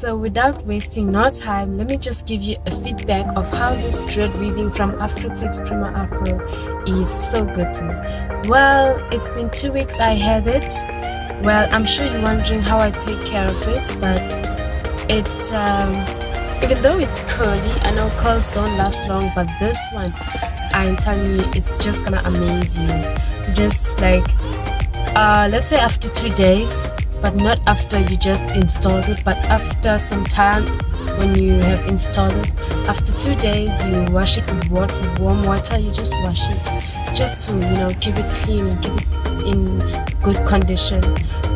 So without wasting no time, let me just give you a feedback of how this dread weaving from Afrotex Prima Afro is so good to me. Well, it's been 2 weeks I had it. Well, I'm sure you're wondering how I take care of it, but it even though it's curly, I know curls don't last long, but this one, I'm telling you, it's just gonna amaze you. Just like let's say after 2 days, but not after you just installed it, but after some time when you have installed it. After 2 days, you wash it with warm water. You just wash it just to, you know, keep it clean and keep it in good condition.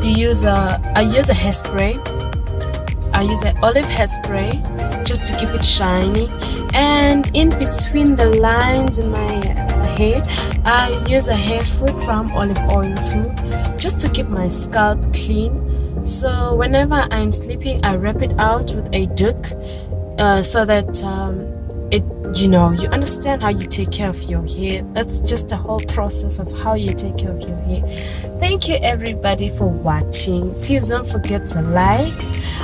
I use a hairspray. I use an olive hairspray just to keep it shiny, and in between the lines in my hair, I use a hair food from olive oil too, just to keep my scalp clean. So whenever I'm sleeping, I wrap it out with a duck, so that you know, you understand how you take care of your hair. That's just the whole process of how you take care of your hair. Thank you everybody for watching. Please don't forget to like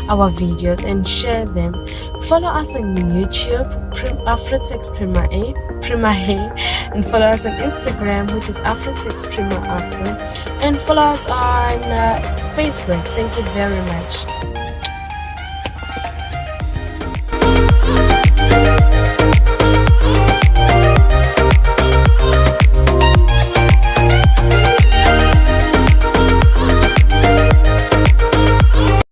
our videos and share them. Follow us on YouTube, Afrotex Prima Hair, and follow us on Instagram, which is Afrotex Prima Afro, and follow us on Facebook. Thank you very much.